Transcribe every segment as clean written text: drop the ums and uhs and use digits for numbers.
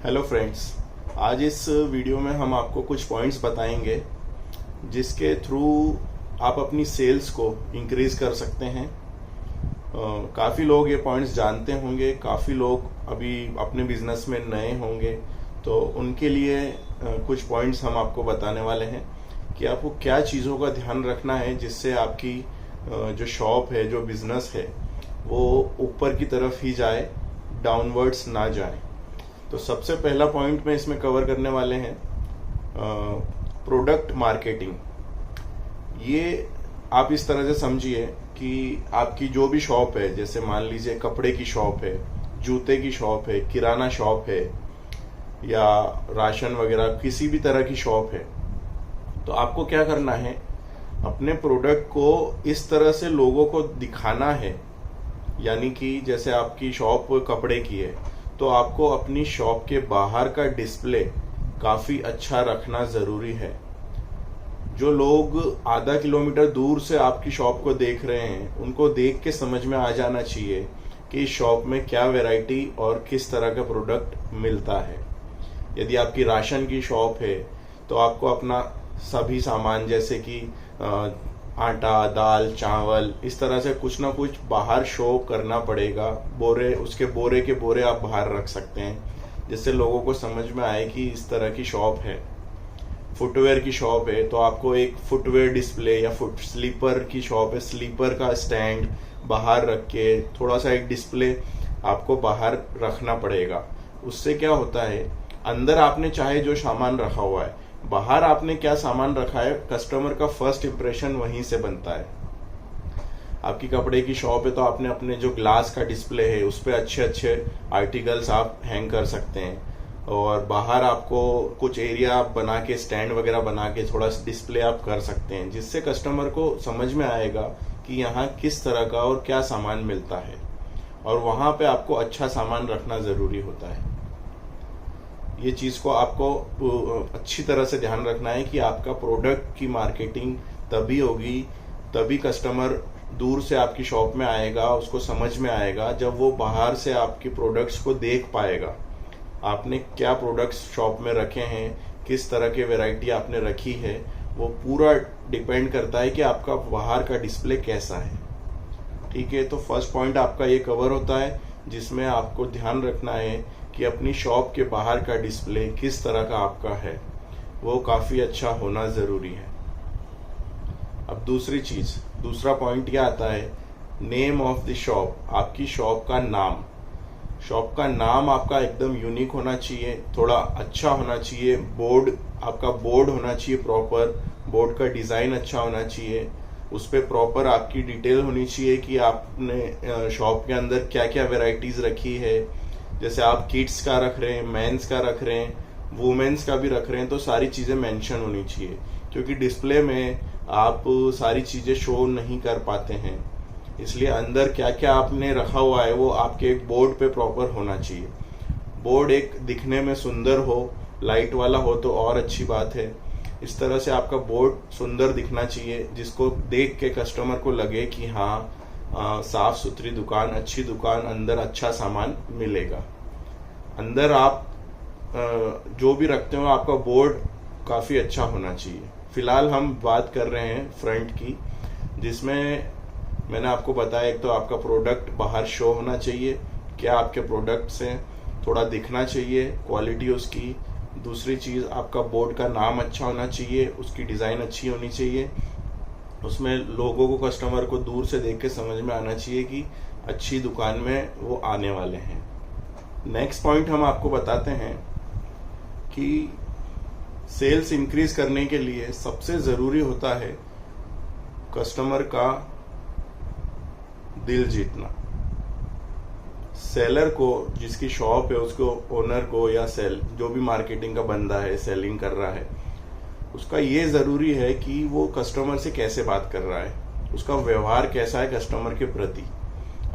Hello friends, आज इस video में हम आपको कुछ पॉइंट्स बताएंगे जिसके थ्रू आप अपनी सेल्स को इंक्रीज कर सकते हैं। काफ़ी लोग ये पॉइंट्स जानते होंगे, काफ़ी लोग अभी अपने बिजनेस में नए होंगे, तो उनके लिए कुछ पॉइंट्स हम आपको बताने वाले हैं कि आपको क्या चीज़ों का ध्यान रखना है जिससे आपकी जो शॉप है, जो बिजनेस है, वो ऊपर की तरफ ही जाए, डाउनवर्ड्स ना जाए। तो सबसे पहला पॉइंट में इसमें कवर करने वाले हैं प्रोडक्ट मार्केटिंग। ये आप इस तरह से समझिए कि आपकी जो भी शॉप है, जैसे मान लीजिए कपड़े की शॉप है, जूते की शॉप है, किराना शॉप है या राशन वगैरह किसी भी तरह की शॉप है, तो आपको क्या करना है, अपने प्रोडक्ट को इस तरह से लोगों को दिखाना है। यानी कि जैसे आपकी शॉप कपड़े की है तो आपको अपनी शॉप के बाहर का डिस्प्ले काफ़ी अच्छा रखना ज़रूरी है। जो लोग आधा किलोमीटर दूर से आपकी शॉप को देख रहे हैं, उनको देख के समझ में आ जाना चाहिए कि इस शॉप में क्या वैरायटी और किस तरह का प्रोडक्ट मिलता है। यदि आपकी राशन की शॉप है तो आपको अपना सभी सामान जैसे कि आटा, दाल, चावल, इस तरह से कुछ ना कुछ बाहर शो करना पड़ेगा। बोरे, उसके बोरे के बोरे आप बाहर रख सकते हैं जिससे लोगों को समझ में आए कि इस तरह की शॉप है। फुटवेयर की शॉप है तो आपको एक फुटवेयर डिस्प्ले, या स्लीपर की शॉप है, स्लीपर का स्टैंड बाहर रख के थोड़ा सा एक डिस्प्ले आपको बाहर रखना पड़ेगा। उससे क्या होता है, अंदर आपने चाहे जो सामान रखा हुआ है, बाहर आपने क्या सामान रखा है, कस्टमर का फर्स्ट इंप्रेशन वहीं से बनता है। आपकी कपड़े की शॉप है तो आपने अपने जो ग्लास का डिस्प्ले है उस पर अच्छे अच्छे आर्टिकल्स आप हैंग कर सकते हैं, और बाहर आपको कुछ एरिया बना के, स्टैंड वगैरह बना के थोड़ा डिस्प्ले आप कर सकते हैं, जिससे कस्टमर को समझ में आएगा कि यहाँ किस तरह का और क्या सामान मिलता है, और वहाँ पे आपको अच्छा सामान रखना ज़रूरी होता है। ये चीज़ को आपको अच्छी तरह से ध्यान रखना है कि आपका प्रोडक्ट की मार्केटिंग तभी होगी, तभी कस्टमर दूर से आपकी शॉप में आएगा, उसको समझ में आएगा जब वो बाहर से आपकी प्रोडक्ट्स को देख पाएगा। आपने क्या प्रोडक्ट्स शॉप में रखे हैं, किस तरह के वैरायटी आपने रखी है, वो पूरा डिपेंड करता है कि आपका बाहर का डिस्प्ले कैसा है। ठीक है, तो फर्स्ट पॉइंट आपका ये कवर होता है जिसमें आपको ध्यान रखना है कि अपनी शॉप के बाहर का डिस्प्ले किस तरह का आपका है, वो काफ़ी अच्छा होना ज़रूरी है। अब दूसरा पॉइंट क्या आता है, नेम ऑफ द शॉप। आपकी शॉप का नाम, आपका एकदम यूनिक होना चाहिए, थोड़ा अच्छा होना चाहिए। आपका बोर्ड होना चाहिए प्रॉपर, बोर्ड का डिज़ाइन अच्छा होना चाहिए, उस पर प्रॉपर आपकी डिटेल होनी चाहिए कि आपने शॉप के अंदर क्या क्या वेराइटीज़ रखी है। जैसे आप किड्स का रख रहे हैं, मेंस का रख रहे हैं, वुमेन्स का भी रख रहे हैं, तो सारी चीज़ें मेंशन होनी चाहिए, क्योंकि डिस्प्ले में आप सारी चीज़ें शो नहीं कर पाते हैं। इसलिए अंदर क्या क्या आपने रखा हुआ है वो आपके एक बोर्ड पे प्रॉपर होना चाहिए। बोर्ड एक दिखने में सुंदर हो, लाइट वाला हो तो और अच्छी बात है। इस तरह से आपका बोर्ड सुंदर दिखना चाहिए, जिसको देख के कस्टमर को लगे कि हाँ, साफ सुथरी दुकान, अच्छी दुकान, अंदर अच्छा सामान मिलेगा। अंदर आप जो भी रखते हो आपका बोर्ड काफ़ी अच्छा होना चाहिए। फिलहाल हम बात कर रहे हैं फ्रंट की, जिसमें मैंने आपको बताया, एक तो आपका प्रोडक्ट बाहर शो होना चाहिए, क्या आपके प्रोडक्ट्स हैं, थोड़ा दिखना चाहिए, क्वालिटी उसकी। दूसरी चीज़, आपका बोर्ड का नाम अच्छा होना चाहिए, उसकी डिज़ाइन अच्छी होनी चाहिए, उसमें लोगों को, कस्टमर को दूर से देख के समझ में आना चाहिए कि अच्छी दुकान में वो आने वाले हैं। नेक्स्ट पॉइंट हम आपको बताते हैं कि सेल्स इंक्रीज करने के लिए सबसे ज़रूरी होता है कस्टमर का दिल जीतना। सेलर को, जिसकी शॉप है, उसको, ओनर को, या जो भी मार्केटिंग का बंदा है, सेलिंग कर रहा है, उसका ये ज़रूरी है कि वो कस्टमर से कैसे बात कर रहा है, उसका व्यवहार कैसा है कस्टमर के प्रति।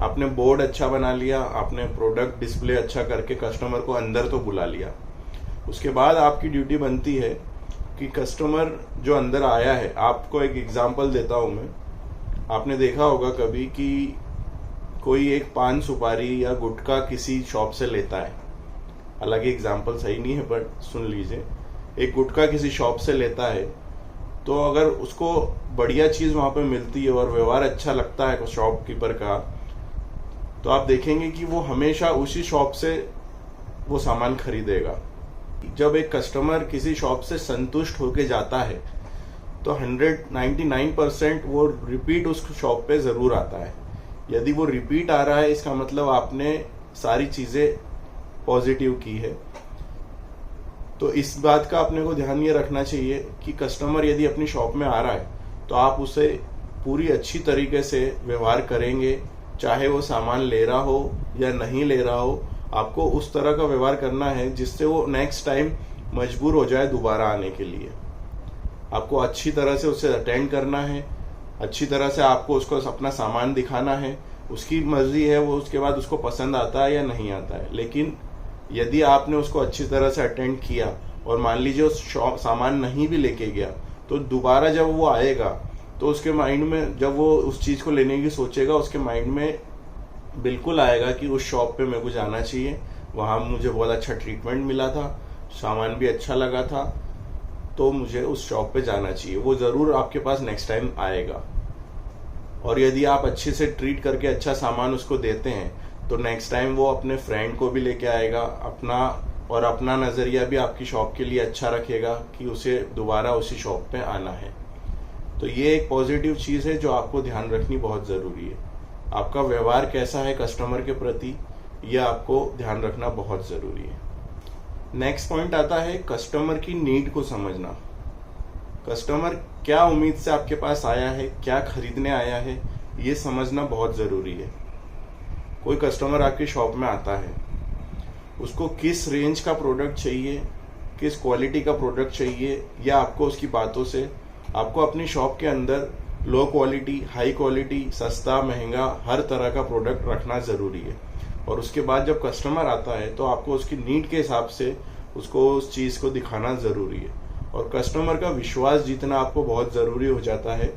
आपने बोर्ड अच्छा बना लिया, आपने प्रोडक्ट डिस्प्ले अच्छा करके कस्टमर को अंदर तो बुला लिया, उसके बाद आपकी ड्यूटी बनती है कि कस्टमर जो अंदर आया है, आपको एक एग्जांपल देता हूँ मैं। आपने देखा होगा कभी कि कोई एक पान सुपारी या गुटखा किसी शॉप से लेता है, हालांकि एग्जाम्पल सही नहीं है बट सुन लीजिए, एक गुटखा किसी शॉप से लेता है तो अगर उसको बढ़िया चीज वहां पे मिलती है और व्यवहार अच्छा लगता है शॉपकीपर का, तो आप देखेंगे कि वो हमेशा उसी शॉप से वो सामान खरीदेगा। जब एक कस्टमर किसी शॉप से संतुष्ट होके जाता है तो 99% वो रिपीट उस शॉप पे जरूर आता है। यदि वो रिपीट आ रहा है इसका मतलब आपने सारी चीजें पॉजिटिव की है। तो इस बात का अपने को ध्यान ये रखना चाहिए कि कस्टमर यदि अपनी शॉप में आ रहा है तो आप उसे पूरी अच्छी तरीके से व्यवहार करेंगे, चाहे वो सामान ले रहा हो या नहीं ले रहा हो। आपको उस तरह का व्यवहार करना है जिससे वो नेक्स्ट टाइम मजबूर हो जाए दोबारा आने के लिए। आपको अच्छी तरह से उसे अटेंड करना है, अच्छी तरह से आपको उसको अपना सामान दिखाना है। उसकी मर्जी है वो उसके बाद उसको पसंद आता है या नहीं आता है, लेकिन यदि आपने उसको अच्छी तरह से अटेंड किया और मान लीजिए उस सामान नहीं भी लेके गया, तो दोबारा जब वो आएगा तो उसके माइंड में, जब वो उस चीज को लेने की सोचेगा, उसके माइंड में बिल्कुल आएगा कि उस शॉप पे मेरे को जाना चाहिए, वहां मुझे बहुत अच्छा ट्रीटमेंट मिला था, सामान भी अच्छा लगा था, तो मुझे उस शॉप पे जाना चाहिए। वो जरूर आपके पास नेक्स्ट टाइम आएगा। और यदि आप अच्छे से ट्रीट करके अच्छा सामान उसको देते हैं तो नेक्स्ट टाइम वो अपने फ्रेंड को भी लेके आएगा, अपना नजरिया भी आपकी शॉप के लिए अच्छा रखेगा कि उसे दोबारा उसी शॉप पे आना है। तो ये एक पॉजिटिव चीज है जो आपको ध्यान रखनी बहुत जरूरी है। आपका व्यवहार कैसा है कस्टमर के प्रति, यह आपको ध्यान रखना बहुत जरूरी है। नेक्स्ट पॉइंट आता है कस्टमर की नीड को समझना। कस्टमर क्या उम्मीद से आपके पास आया है, क्या खरीदने आया है, ये समझना बहुत जरूरी है। कोई कस्टमर आपकी शॉप में आता है, उसको किस रेंज का प्रोडक्ट चाहिए, किस क्वालिटी का प्रोडक्ट चाहिए, या आपको उसकी बातों से आपको अपनी शॉप के अंदर लो क्वालिटी, हाई क्वालिटी, सस्ता, महंगा, हर तरह का प्रोडक्ट रखना जरूरी है। और उसके बाद जब कस्टमर आता है तो आपको उसकी नीड के हिसाब से उसको उस चीज को दिखाना जरूरी है। और कस्टमर का विश्वास जीतना आपको बहुत जरूरी हो जाता है।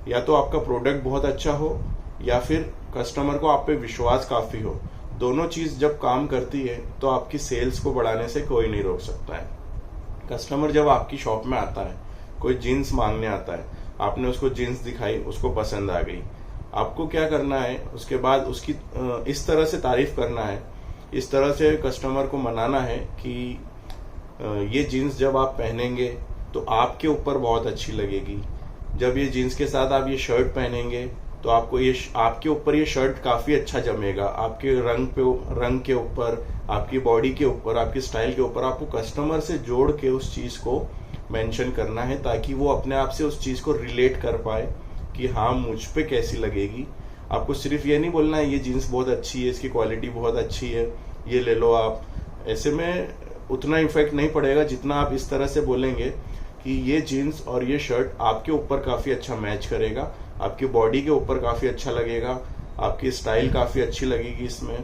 या तो आपका प्रोडक्ट बहुत अच्छा हो या फिर कस्टमर को आप पे विश्वास काफी हो। दोनों चीज जब काम करती है तो आपकी सेल्स को बढ़ाने से कोई नहीं रोक सकता है। कस्टमर जब आपकी शॉप में आता है, कोई जीन्स मांगने आता है, आपने उसको जीन्स दिखाई, उसको पसंद आ गई, आपको क्या करना है, उसके बाद उसकी इस तरह से तारीफ करना है, इस तरह से कस्टमर को मनाना है कि ये जीन्स जब आप पहनेंगे तो आपके ऊपर बहुत अच्छी लगेगी। जब ये जीन्स के साथ आप ये शर्ट पहनेंगे तो आपको ये आपके ऊपर ये शर्ट काफी अच्छा जमेगा। आपके रंग के ऊपर, आपकी बॉडी के ऊपर, आपकी स्टाइल के ऊपर आपको कस्टमर से जोड़ के उस चीज को मेंशन करना है, ताकि वो अपने आप से उस चीज को रिलेट कर पाए कि हाँ मुझ पे कैसी लगेगी। आपको सिर्फ ये नहीं बोलना है ये जीन्स बहुत अच्छी है, इसकी क्वालिटी बहुत अच्छी है, ये ले लो आप। ऐसे में उतना इफेक्ट नहीं पड़ेगा जितना आप इस तरह से बोलेंगे कि ये जीन्स और ये शर्ट आपके ऊपर काफी अच्छा मैच करेगा, आपकी बॉडी के ऊपर काफी अच्छा लगेगा, आपकी स्टाइल काफी अच्छी लगेगी इसमें।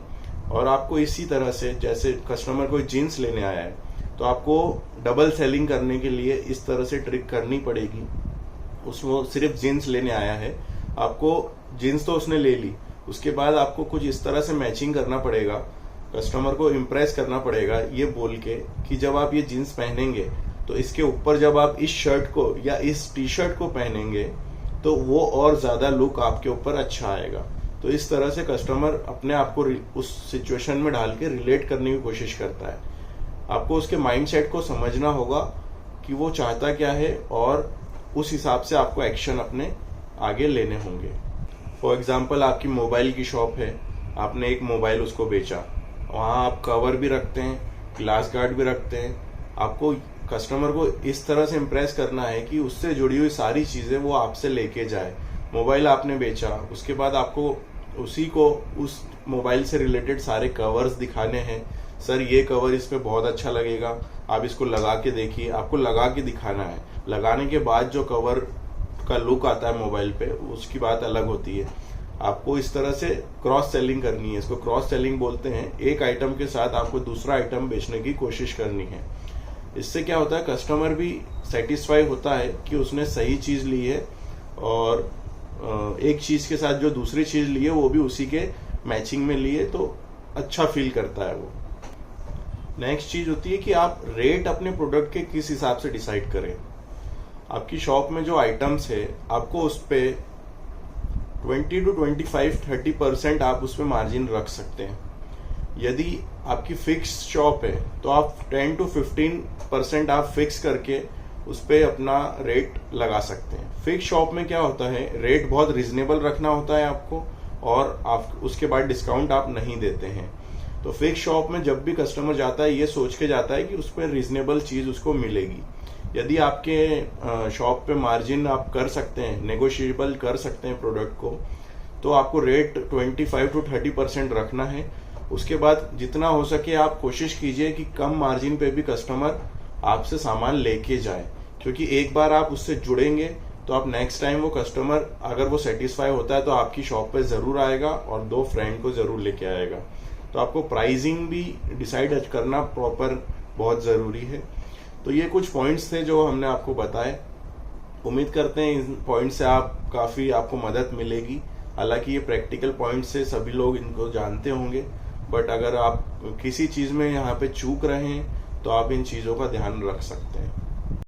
और आपको इसी तरह से, जैसे कस्टमर कोई जीन्स लेने आया है तो आपको डबल सेलिंग करने के लिए इस तरह से ट्रिक करनी पड़ेगी। उसको सिर्फ जीन्स लेने आया है, आपको जीन्स तो उसने ले ली, उसके बाद आपको कुछ इस तरह से मैचिंग करना पड़ेगा, कस्टमर को इम्प्रेस करना पड़ेगा ये बोल के कि जब आप ये जीन्स पहनेंगे तो इसके ऊपर जब आप इस शर्ट को या इस टी शर्ट को पहनेंगे तो वो और ज्यादा लुक आपके ऊपर अच्छा आएगा। तो इस तरह से कस्टमर अपने आप को उस सिचुएशन में डाल के रिलेट करने की कोशिश करता है। आपको उसके माइंडसेट को समझना होगा कि वो चाहता क्या है और उस हिसाब से आपको एक्शन अपने आगे लेने होंगे। फॉर एग्जाम्पल आपकी मोबाइल की शॉप है, आपने एक मोबाइल उसको बेचा, वहां आप कवर भी रखते हैं, ग्लास गार्ड भी रखते हैं। आपको कस्टमर को इस तरह से इम्प्रेस करना है कि उससे जुड़ी हुई सारी चीजें वो आपसे लेके जाए। मोबाइल आपने बेचा, उसके बाद आपको उसी को उस मोबाइल से रिलेटेड सारे कवर्स दिखाने हैं। सर ये कवर इस पे बहुत अच्छा लगेगा, आप इसको लगा के देखिए, आपको लगा के दिखाना है। लगाने के बाद जो कवर का लुक आता है मोबाइल पे, उसकी बात अलग होती है। आपको इस तरह से क्रॉस सेलिंग करनी है, इसको क्रॉस सेलिंग बोलते हैं। एक आइटम के साथ आपको दूसरा आइटम बेचने की कोशिश करनी है। इससे क्या होता है, कस्टमर भी सेटिस्फाई होता है कि उसने सही चीज ली है और एक चीज के साथ जो दूसरी चीज ली है वो भी उसी के मैचिंग में ली है, तो अच्छा फील करता है वो। नेक्स्ट चीज होती है कि आप रेट अपने प्रोडक्ट के किस हिसाब से डिसाइड करें। आपकी शॉप में जो आइटम्स है आपको उस पे 20 to 25-30% आप उसमें मार्जिन रख सकते हैं। यदि आपकी फिक्स शॉप है तो आप 10 to 15% आप फिक्स करके उस पर अपना रेट लगा सकते हैं। फिक्स शॉप में क्या होता है, रेट बहुत रिजनेबल रखना होता है आपको, और आप उसके बाद डिस्काउंट आप नहीं देते हैं। तो फिक्स शॉप में जब भी कस्टमर जाता है ये सोच के जाता है कि उस पर रिजनेबल चीज उसको मिलेगी। यदि आपके शॉप पे मार्जिन आप कर सकते हैं, नेगोशिएबल कर सकते हैं प्रोडक्ट को, तो आपको रेट 25 to 30% रखना है। उसके बाद जितना हो सके आप कोशिश कीजिए कि कम मार्जिन पे भी कस्टमर आपसे सामान लेके जाए, क्योंकि एक बार आप उससे जुड़ेंगे तो आप नेक्स्ट टाइम वो कस्टमर अगर वो सेटिस्फाई होता है तो आपकी शॉप पे जरूर आएगा और 2 फ्रेंड को जरूर लेके आएगा। तो आपको प्राइसिंग भी डिसाइड करना प्रॉपर बहुत जरूरी है। तो ये कुछ पॉइंट्स थे जो हमने आपको बताए। उम्मीद करते हैं इन पॉइंट से काफी आपको मदद मिलेगी। हालांकि ये प्रैक्टिकल पॉइंट से सभी लोग इनको जानते होंगे, बट अगर आप किसी चीज में यहाँ पे चूक रहे हैं तो आप इन चीजों का ध्यान रख सकते हैं।